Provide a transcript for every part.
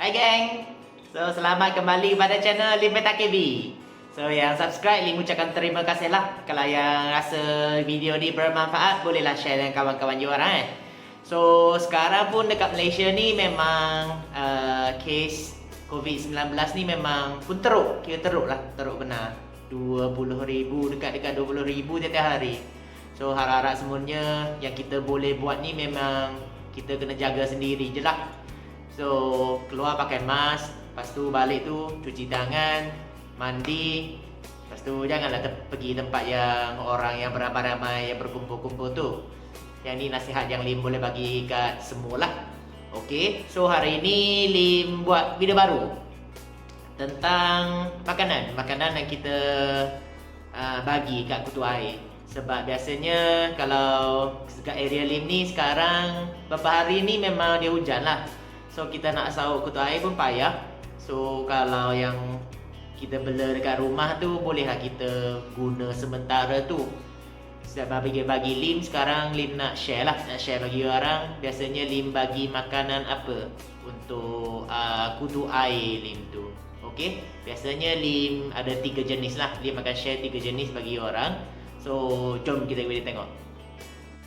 Hai geng. So selamat kembali pada channel Lim Peta KB. So yang subscribe Lim ucapkan terima kasih lah. Kalau yang rasa video ni bermanfaat, bolehlah share dengan kawan-kawan you orang So sekarang pun dekat Malaysia ni memang kes COVID-19 ni memang pun teruk. Kira teruk lah, teruk benar. 20,000 dekat 20,000 tiap hari. So harap-harap semuanya yang kita boleh buat ni memang kita kena jaga sendiri je lah. So keluar pakai mask, lepas tu balik tu cuci tangan, mandi. Lepas tu janganlah pergi tempat yang orang yang beramai-ramai yang berkumpul-kumpul tu. Yang ni nasihat yang Lim boleh bagi kat semualah. Okay, so hari ni Lim buat video baru tentang makanan yang kita bagi kat kutu air. Sebab biasanya kalau kat area Lim ni sekarang beberapa hari ni memang dia hujan lah. So kita nak sauk kutu air pun payah. So kalau yang kita bela dekat rumah tu, bolehlah kita guna sementara tu. Sebab bagi Lim sekarang Lim nak share lah, nak share bagi orang. Biasanya Lim bagi makanan apa untuk kutu air Lim tu. Okay, biasanya Lim ada 3 jenis lah. Lim akan share 3 jenis bagi orang. So jom kita boleh tengok.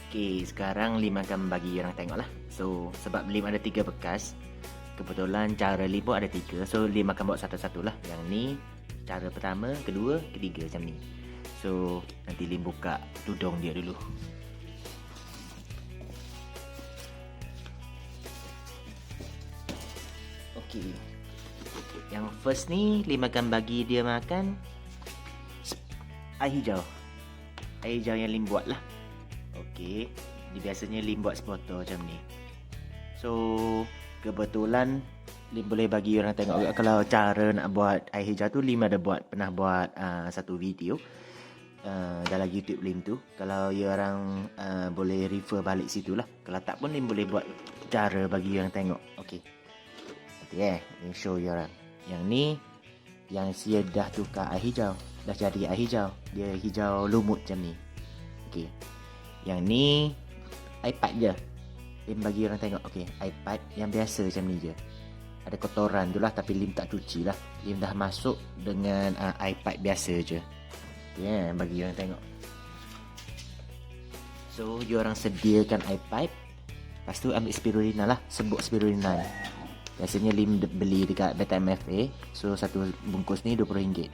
Okay, sekarang Lim akan bagi orang tengok lah. So sebab Lim ada 3 bekas, kebetulan cara Lim pun ada 3. So Lim akan bawa satu-satu lah. Yang ni cara pertama, kedua, ketiga macam ni. So nanti Lim buka tudung dia dulu. Okay, yang first ni Lim akan bagi dia makan air hijau. Air hijau yang Lim buat lah. Okay, biasanya Lim buat sepotong macam ni. So kebetulan Lim boleh bagi orang tengok kalau cara nak buat air hijau tu. Lim ada pernah buat satu video dalam YouTube Lim tu. Kalau you orang boleh refer balik situ lah. Kalau tak pun Lim boleh buat cara bagi orang tengok. Okay, nanti Lim show you orang. Yang ni yang dia dah tukar air hijau, dah jadi air hijau. Dia hijau lumut macam ni. Okay, yang ni iPad je. Lim bagi orang tengok. Okay, iPad yang biasa macam ni je. Ada kotoran tu lah, tapi Lim tak cuci lah. Lim dah masuk dengan iPad biasa je. Okay, bagi orang tengok. So you orang sediakan iPad. Lepas tu ambil spirulina lah, sebut spirulina ni. Biasanya Lim beli dekat Betime FA. So satu bungkus ni RM20.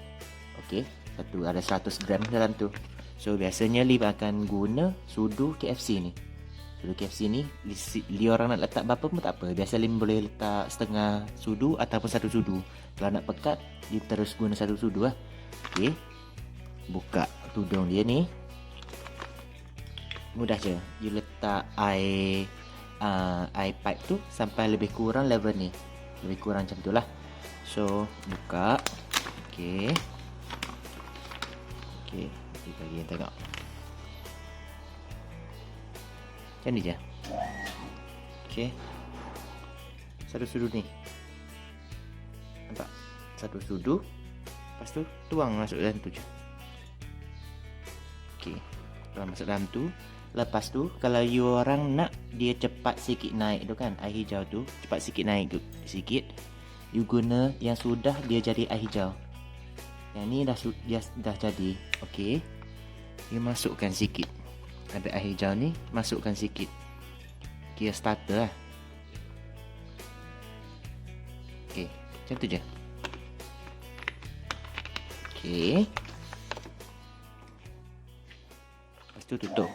Okay, satu ada 100 gram dalam tu. So biasanya Lim akan guna sudu KFC ni. Sudu KFC ni li orang nak letak berapa pun tak apa. Biasa Lim boleh letak setengah sudu ataupun satu sudu. Kalau nak pekat, Lim terus guna satu sudu lah. Okay, buka tudung dia ni. Mudah je. You letak air pipe tu sampai lebih kurang level ni. Lebih kurang macam tu lah. So buka. Okay, kita bagi yang tengok. Macam ni je. Okay, satu sudu ni. Nampak? Satu sudu. Lepas tu tuang masuk dalam tu je. Okay, tuang masuk dalam tu. Lepas tu kalau you orang nak dia cepat sikit naik tu kan, air hijau tu cepat sikit naik sikit, you guna yang sudah dia jadi air hijau. Yang ni dah jadi. Okay, you masukkan sikit. Ada air hijau ni, masukkan sikit. Kira starter lah. Okay, macam tu je. Okay, lepas tu tutup.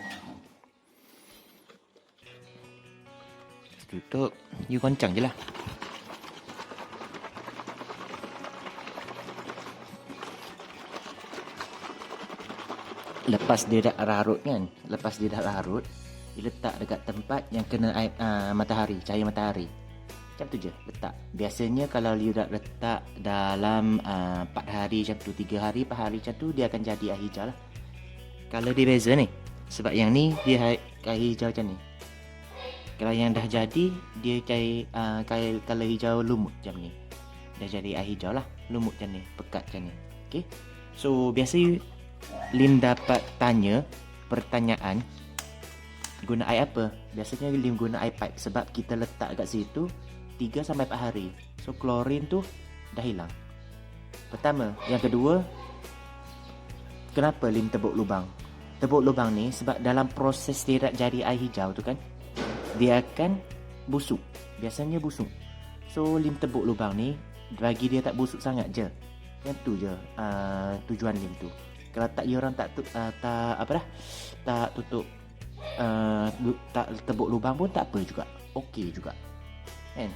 Tutup, you goncang je lah. Lepas dia dah larut kan, lepas dia dah larut, you letak dekat tempat yang kena air, matahari, cahaya matahari. Macam tu je letak. Biasanya kalau you dah letak dalam 4 hari macam tu, 3 hari, 4 hari macam tu, dia akan jadi air hijau lah. Kalau dia beza ni, sebab yang ni dia air hijau macam ni. Kalau yang dah jadi, dia cari color hijau lumut macam ni. Dah jadi air hijau lah, lumut macam ni, pekat macam ni. Okay, so biasa Lim dapat tanya pertanyaan guna air apa. Biasanya Lim guna air pipe sebab kita letak kat situ 3 sampai 4 hari. So klorin tu dah hilang. Pertama. Yang kedua, kenapa lim tebuk lubang? Tebuk lubang ni sebab dalam proses dia nak jadi air hijau tu kan, dia akan busuk. Biasanya busuk. So lim tebuk lubang ni bagi dia tak busuk sangat je. Yang tu je tujuan lim tu. Kalau tak dia orang tak tutup tak tebuk lubang pun tak apa juga. Okey juga. Kan?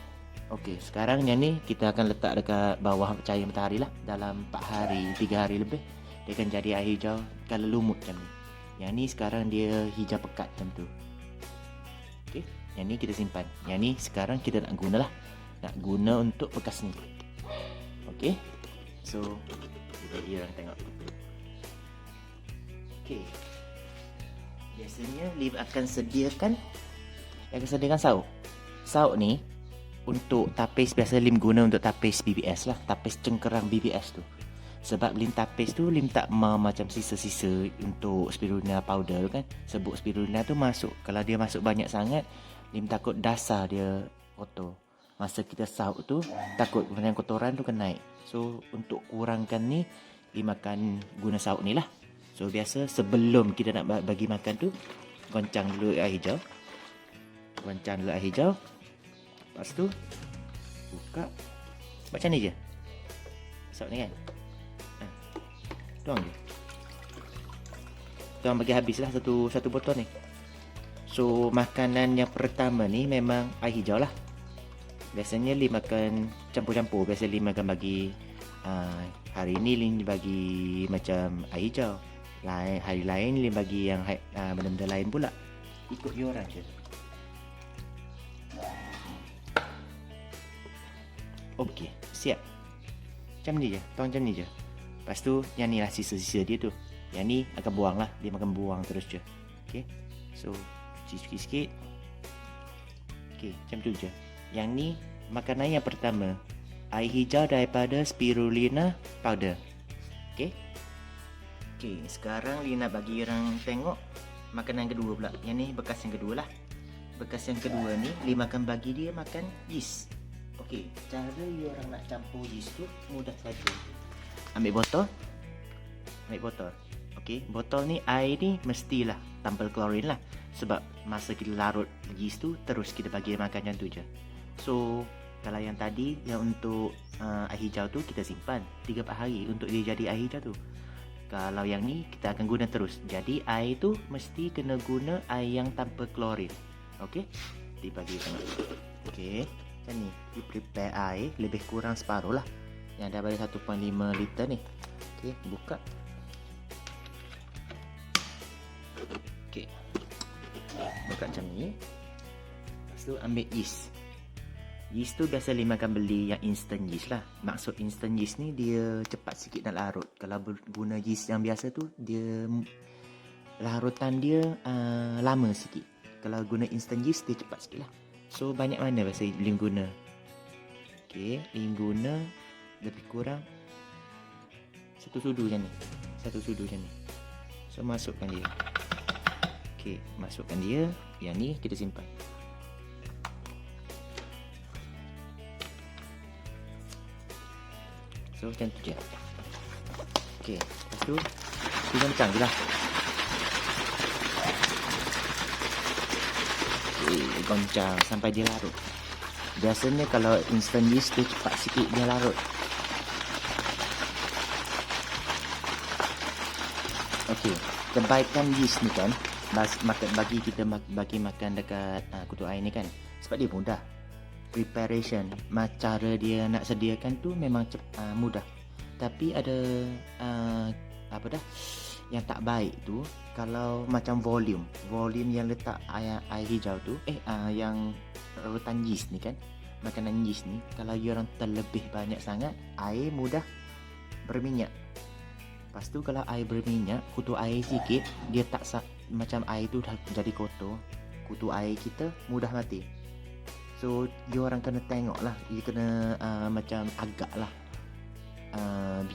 Okey, sekarang yang ni kita akan letak dekat bawah cahaya matahari lah. Dalam 4 hari, 3 hari lebih dia akan jadi air hijau kalau lumut macam ni. Yang ni sekarang dia hijau pekat macam tu. Okey, yang ni kita simpan. Yang ni sekarang kita nak guna lah. Nak guna untuk bekas ni. Okey. So kita orang tengok. Okey. Biasanya Lim akan sediakan sauk. Sauk ni untuk tapis, biasa Lim guna untuk tapis BBS lah, tapis cengkerang BBS tu. Sebab Lim tapis tu Lim tak mau macam sisa-sisa untuk spirulina powder kan. Sebab spirulina tu masuk, kalau dia masuk banyak sangat, Lim takut dasar dia kotor. Masa kita sauk tu takut kemudian kotoran tu akan naik. So untuk kurangkan ni, Lim akan guna sauk ni lah. So biasa sebelum kita nak bagi makan tu, goncang dulu air hijau. Lepas tu buka macam ni je. Sauk ni kan, tuang je. Tuang bagi habis lah satu botol ni. So makanan yang pertama ni memang air hijau lah. Biasanya Lim akan campur-campur. Biasa Lim akan bagi hari ni Lim bagi macam air hijau, hari lain Lim bagi yang benda-benda lain pula. Ikut dia orang je. Okey, siap. Macam ni je, tuang macam ni je. Lepas tu yang ni lah sisa-sisa dia tu. Yang ni akan buang lah. Dia makan buang terus je. Okey. So cuci sikit-sikit. Okey, macam tu je. Yang ni makanan yang pertama, air hijau daripada spirulina powder. Okey. Okey, sekarang Lim nak bagi orang tengok makanan kedua pula. Yang ni bekas yang kedua lah. Bekas yang kedua ni Lim akan bagi dia makan yeast. Okey, cara orang nak campur yeast tu mudah saja. Ambil botol. Okey, botol ni air ni mestilah tanpa klorin lah. Sebab masa kita larut yeast tu terus kita bagi makan macam tu je. So kalau yang tadi yang untuk air hijau tu kita simpan 3-4 hari untuk dia jadi air hijau tu. Kalau yang ni kita akan guna terus. Jadi air tu mesti kena guna air yang tanpa klorin. Okey, dibagi tengok. Okey, macam ni. Kita prepare air lebih kurang separuh lah, yang daripada 1.5 liter ni. Okey, buka. Okey, buka macam ni. Lepas tu ambil yeast. Yeast tu biasa Lim akan beli yang instant yeast lah. Maksud instant yeast ni dia cepat sikit nak larut. Kalau guna yeast yang biasa tu, dia larutan dia lama sikit. Kalau guna instant yeast dia cepat sikit lah. So banyak mana biasa Lim guna? Okey, Lim guna lebih kurang satu sudu macam ni. So masukkan dia. Okey, masukkan dia. Yang ni kita simpan. So macam tu je. Okey, lepas tu kita goncang je lah. Okey, goncang sampai dia larut. Biasanya kalau instant yeast dia cepat sikit dia larut. Okey, kebaikan yeast ni kan, bagi kita bagi makan dekat kutu air ni kan, sebab dia mudah. Preparation, cara dia nak sediakan tu memang mudah. Tapi ada yang tak baik tu, kalau macam volume yang letak air hijau tu, yang larutan yeast ni kan, makanan yeast ni, kalau you orang terlebih banyak sangat, air mudah berminyak. Lepas tu kalau air berminyak, kutu air sikit, dia tak macam air tu dah jadi kotor, kutu air kita mudah mati. So you orang kena tengok lah, you kena macam agak lah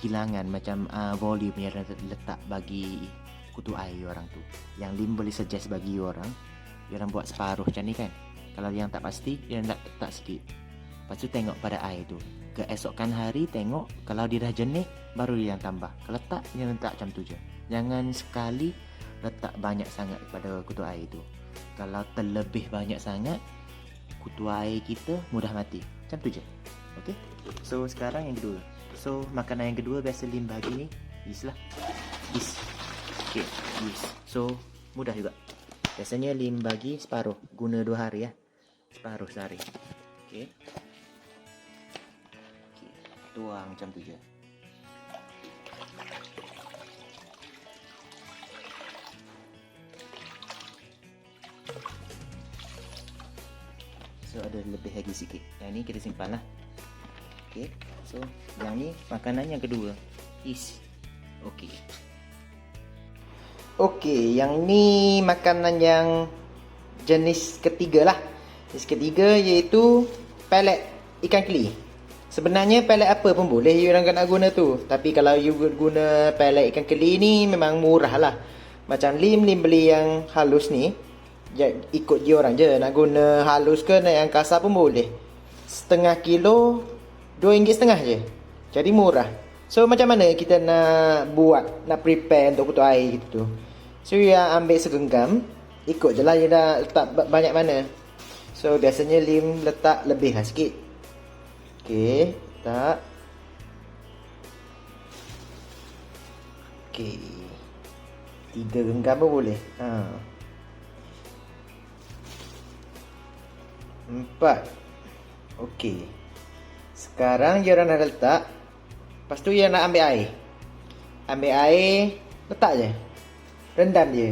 bilangan macam volume yang letak bagi kutu air orang tu. Yang Lim boleh suggest bagi you orang buat separuh macam ni kan. Kalau yang tak pasti, yang nak letak sikit. Lepas tu tengok pada air tu. Keesokan hari tengok kalau dia dah jenik baru dia yang tambah. Kalau tak, dia letak macam tu je. Jangan sekali letak banyak sangat pada kutu air tu. Kalau terlebih banyak sangat, kutu air kita mudah mati. Macam tu je. Okay. So sekarang yang kedua. So makanan yang kedua biasa Lim bagi ni yeast lah. Yeast. Okay, yeast. So mudah juga. Biasanya Lim bagi separuh. Guna 2 hari ya. Separuh sehari. Okay. Tuang macam tu je. So ada lebih lagi sikit. Yang ni kita simpan lah. Okay. So yang ni makanan yang kedua. Yeast. Okay. Okay, yang ni makanan yang jenis ketiga lah. Jenis ketiga iaitu pelet ikan keli. Sebenarnya pelet apa pun boleh you orang nak guna tu. Tapi kalau you guna pelet ikan keli ni memang murah lah. Macam Lim beli yang halus ni. Ikut je orang je. Nak guna halus ke nak yang kasar pun boleh. Setengah kilo RM2.5 je. Jadi murah. So macam mana kita nak buat, nak prepare untuk kutu air gitu tu. So you ambil segenggam. Ikut je lah you dah letak banyak mana. So biasanya Lim letak lebih lah sikit. Okey, tak. Okey. 3 genggam pun boleh. 4. Okey. Sekarang dia orang dah letak. Lepas tu dia nak ambil air. Ambil air, letak je. Rendam je.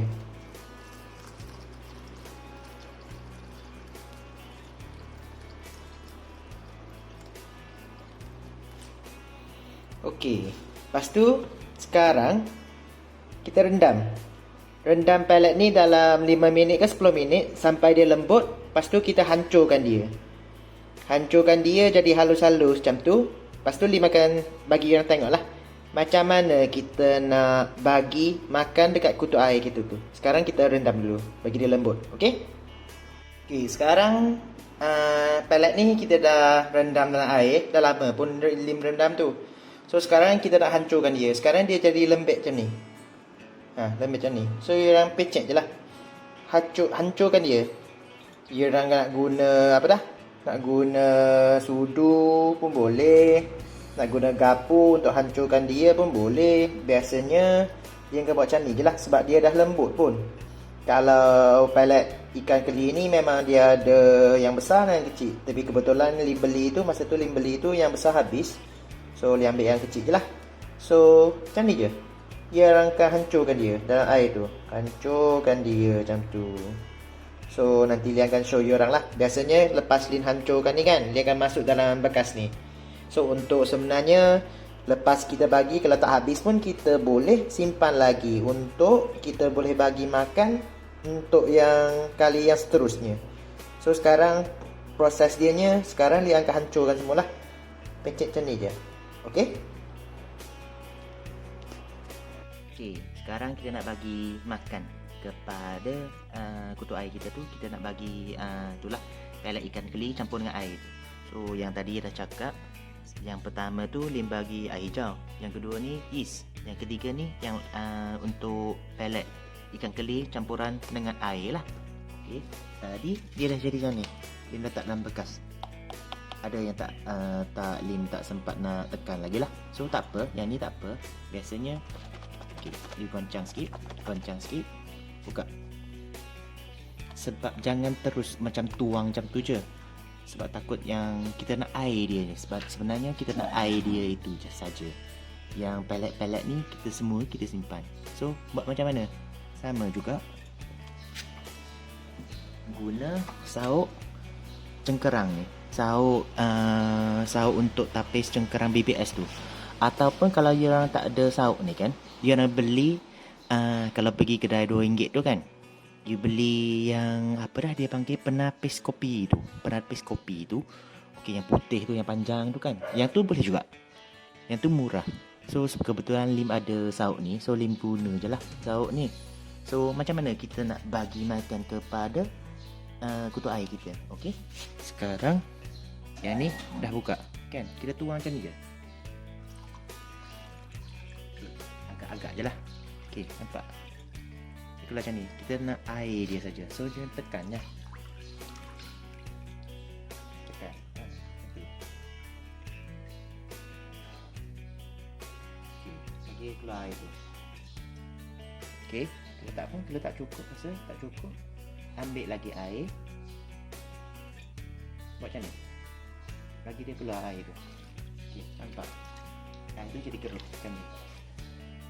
Okey. Lepas tu sekarang kita rendam. Rendam pelet ni dalam 5 minit ke 10 minit sampai dia lembut. Lepas tu kita hancurkan dia. Hancurkan dia jadi halus-halus macam tu. Lepas tu Lim akan bagi orang tengok lah macam mana kita nak bagi makan dekat kutu air kita tu. Sekarang kita rendam dulu bagi dia lembut. Okey. Okey, sekarang pelet ni kita dah rendam dalam air. Dah lama pun Lim rendam tu. So sekarang kita nak hancurkan dia. Sekarang dia jadi lembek macam ni. Lembek macam ni. So you orang pecek je lah. Hancurkan dia. You orang nak guna apa dah? Nak guna sudu pun boleh. Nak guna garpu untuk hancurkan dia pun boleh. Biasanya dia akan buat macam ni je lah. Sebab dia dah lembut pun. Kalau pelet ikan keli ni memang dia ada yang besar dan yang kecil. Tapi kebetulan Lim beli tu, masa tu Lim beli tu yang besar habis. So Lim ambil yang kecil je lah. So macam ni je. Dia orang akan hancurkan dia dalam air tu. Hancurkan dia macam tu. So nanti Lim akan show you orang lah. Biasanya lepas Lim hancurkan ni kan, dia akan masuk dalam bekas ni. So untuk sebenarnya lepas kita bagi, kalau tak habis pun kita boleh simpan lagi. Untuk kita boleh bagi makan untuk yang kali yang seterusnya. So sekarang proses dianya, sekarang Lim akan hancurkan semua lah. Pecek macam ni je. Okey. Okey, sekarang kita nak bagi makan kepada kutu air kita tu. Kita nak bagi itulah pelet ikan keli campur dengan air tu. So yang tadi dah cakap, yang pertama tu Lim bagi air hijau, yang kedua ni yeast, yang ketiga ni yang untuk pelet ikan keli campuran dengan air lah. Okey, tadi dia dah jadi macam ni. Lim letak dalam bekas. Ada yang tak Lim tak sempat nak tekan lagi lah. So tak apa, yang ni tak apa. Biasanya okay, Lim goncang sikit, buka. Sebab jangan terus macam tuang macam tu je. Sebab takut yang kita nak air dia ni. Sebab sebenarnya kita nak air dia itu je saja. Yang pelet-pelet ni kita semua kita simpan. So buat macam mana? Sama juga. Guna sauk cengkerang ni. Sauk untuk tapis cengkerang BBS tu. Ataupun kalau you orang tak ada sauk ni kan, you orang beli kalau pergi kedai RM2 tu kan, you beli yang apa dah dia panggil penapis kopi tu. Penapis kopi tu. Okey, yang putih tu, yang panjang tu kan. Yang tu boleh juga. Yang tu murah. So kebetulan Lim ada sauk ni, so Lim guna je lah sauk ni. So macam mana kita nak bagi makan kepada kutu air kita. Okey. Sekarang Yang ni dah buka kan, kita tuang macam ni je. Agak-agak je lah. Okey, nampak? Itulah macam ni. Kita nak air dia saja. So dia tekan je. Tekan. Okey. Bagi keluar air tu. Okey, kita letak cukup. Rasa tak cukup. Ambil lagi air. Buat macam ni. Bagi dia keluar air tu. Okey, nampak? Air tu jadi keruh macam ni.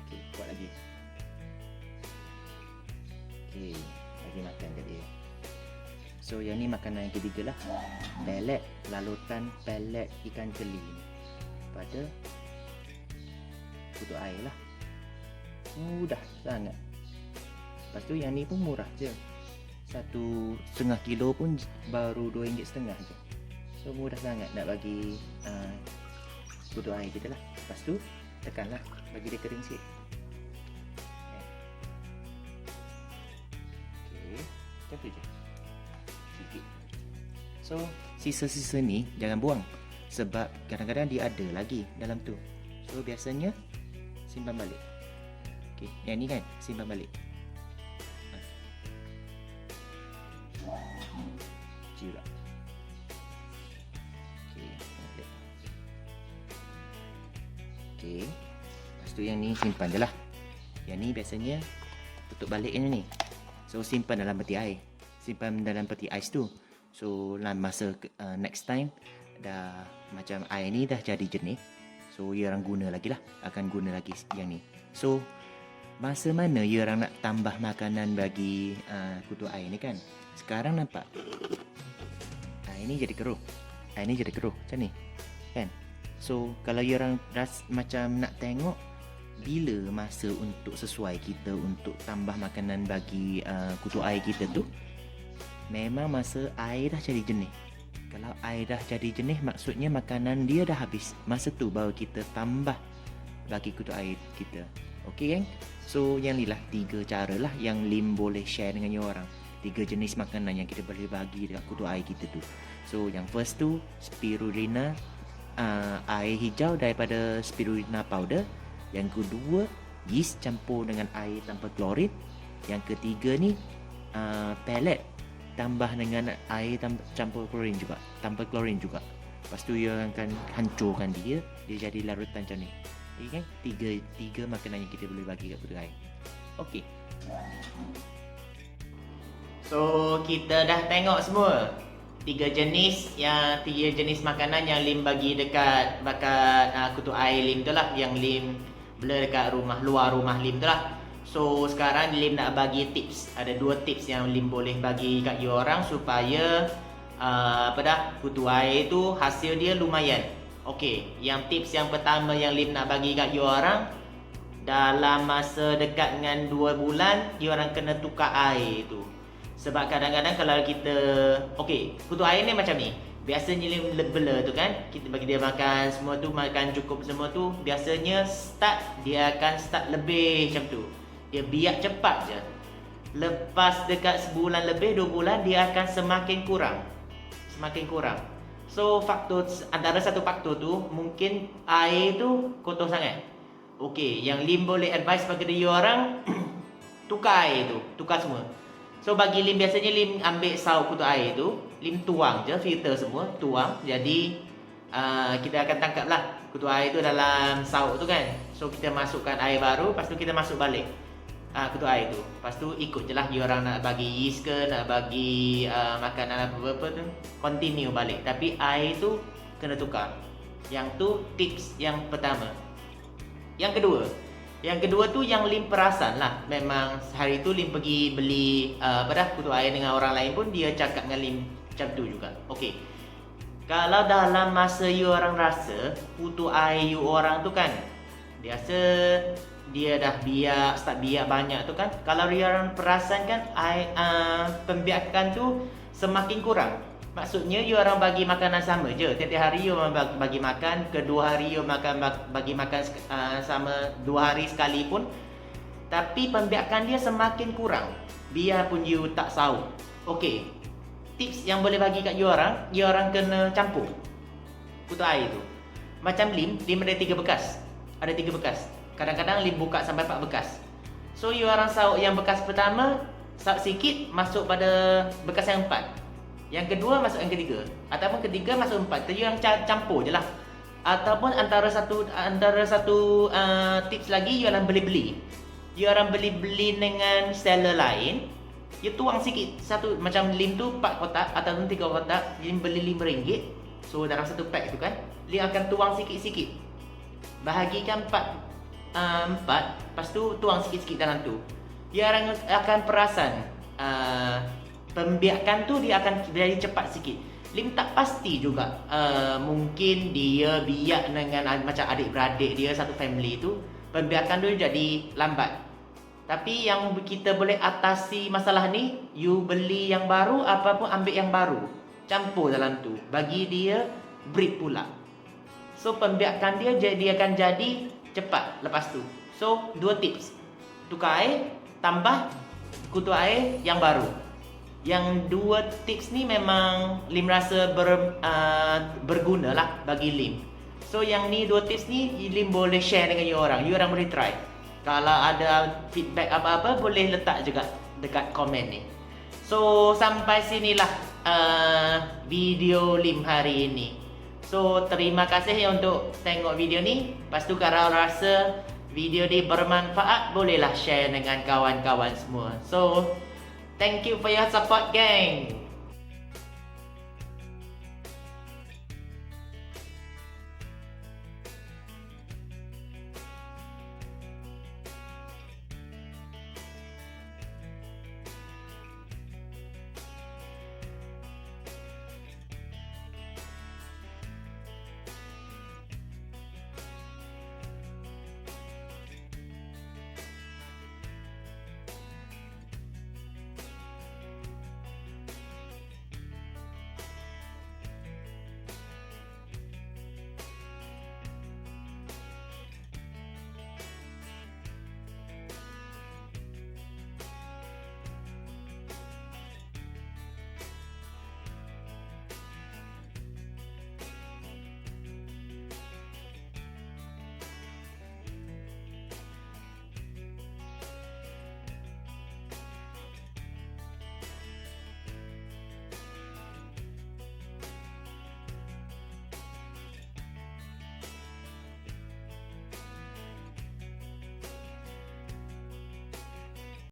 Okey, buat lagi. Okey, bagi makan kat dia. So yang ni makanan yang ketiga lah. Pelet, lalutan pelet ikan keli pada kutu air lah. Mudah sangat. Lepas tu yang ni pun murah je. 1,5 kilo pun baru RM2.5 je. So mudah sangat nak bagi kutu air kita lah. Lepas tu tekanlah, bagi dia kering sikit. Okay, macam tu je. Sikit. So sisa-sisa ni jangan buang, sebab kadang-kadang dia ada lagi dalam tu. So biasanya simpan balik. Okay, yang ni kan simpan balik. Juga. Okey. Lepas tu yang ni simpan je lah. Yang ni biasanya tutup balik yang ni. So simpan dalam peti air. Simpan dalam peti ais tu. So dalam masa next time dah macam air ni dah jadi jernih. So ia orang guna lagi lah. Akan guna lagi yang ni. So masa mana ia orang nak tambah makanan bagi kutu air ni kan? Sekarang nampak air ni jadi keruh. Air ni jadi keruh macam ni kan. So kalau you orang macam nak tengok bila masa untuk sesuai kita untuk tambah makanan bagi kutu air kita tu, memang masa air dah jadi jernih. Kalau air dah jadi jernih, maksudnya makanan dia dah habis. Masa tu baru kita tambah bagi kutu air kita. Okey kan? So yang ni lah 3 cara lah yang Lim boleh share dengan you orang. 3 jenis makanan yang kita boleh bagi dekat kutu air kita tu. So yang first tu spirulina, air hijau daripada spirulina powder. Yang kedua yeast campur dengan air tanpa klorin. Yang ketiga ni pellet tambah dengan air campur klorin juga, tanpa klorin juga. Lepas tu ia akan hancurkan dia jadi larutan macam ni. Okay kan? Tiga makanan yang kita boleh bagi kat kutu air. Okey. So kita dah tengok semua 3 jenis makanan yang Lim bagi dekat kutu air Lim tu lah, yang Lim bela dekat luar rumah Lim tu lah. So sekarang Lim nak bagi tips. Ada 2 tips yang Lim boleh bagi kat you orang supaya kutu air tu hasil dia lumayan. Okey, yang tips yang pertama yang Lim nak bagi kat you orang, dalam masa dekat dengan 2 bulan you orang kena tukar air tu. Sebab kadang-kadang kalau kita kutu air ni macam ni. Biasanya Lim bela tu kan, kita bagi dia makan semua tu, makan cukup semua tu, biasanya dia akan start lebih macam tu. Dia biak cepat je. Lepas dekat sebulan lebih, 2 bulan, dia akan semakin kurang. So antara satu faktor tu mungkin air tu kotor sangat. Okey, yang Lim boleh advice pada dia orang tukar air tu, tukar semua. So bagi Lim, biasanya Lim ambil sauk kutu air tu, Lim tuang je, filter semua, tuang. Jadi kita akan tangkap lah kutu air tu dalam sauk tu kan. So kita masukkan air baru, lepas tu kita masuk balik kutu air tu. Lepas tu ikut je lah, you orang nak bagi yeast ke, nak bagi makanan apa-apa tu, continue balik. Tapi air tu kena tukar. Yang tu tips yang pertama. Yang kedua tu yang Lim perasan lah. Memang hari tu Lim pergi beli kutu air dengan orang lain pun dia cakap dengan Lim macam tu juga. Okey, kalau dalam masa you orang rasa kutu air you orang tu kan, biasa dia dah start biak banyak tu kan. Kalau you orang perasan kan air pembiakan tu semakin kurang. Maksudnya you orang bagi makanan sama je. Tiap-tiap hari you orang bagi makan, kedua hari you bagi makan sama 2 hari sekali pun, tapi pembiakan dia semakin kurang. Biarpun you tak sauk. Okey, tips yang boleh bagi kat you orang kena campur. kutu air tu. Macam lim ada 3 bekas. Ada 3 bekas. Kadang-kadang lim buka sampai 4 bekas. So you orang sauk yang bekas pertama, sauk sikit masuk pada bekas yang 4. Yang kedua masuk yang ketiga. Ataupun ketiga masuk 4. Jadi you orang campur je lah. Ataupun antara satu tips lagi, you orang beli-beli. You orang beli-beli dengan seller lain. You tuang sikit. Satu macam lim tu 4 kotak ataupun 3 kotak. Jadi beli RM5. So dalam satu pack tu kan, lim akan tuang sikit-sikit. Bahagikan 4, lepas tu tuang sikit-sikit dalam tu. Dia akan perasan pembiakan tu dia akan jadi cepat sikit. Lim tak pasti juga. Mungkin dia biak dengan macam adik-beradik dia satu family tu, pembiakan tu jadi lambat. Tapi yang kita boleh atasi masalah ni, you beli yang baru ataupun ambil yang baru, campur dalam tu, bagi dia break pula. So pembiakan dia akan jadi cepat lepas tu. So 2 tips. Tukar air, tambah kutu air yang baru. Yang 2 tips ni memang Lim rasa berguna lah bagi Lim. So yang ni 2 tips ni Lim boleh share dengan you orang boleh try. Kalau ada feedback apa-apa boleh letak juga dekat komen ni. So sampai sinilah video Lim hari ini. So terima kasih untuk tengok video ni. Lepas tu kalau rasa video ni bermanfaat, bolehlah share dengan kawan-kawan semua. So thank you for your support, gang.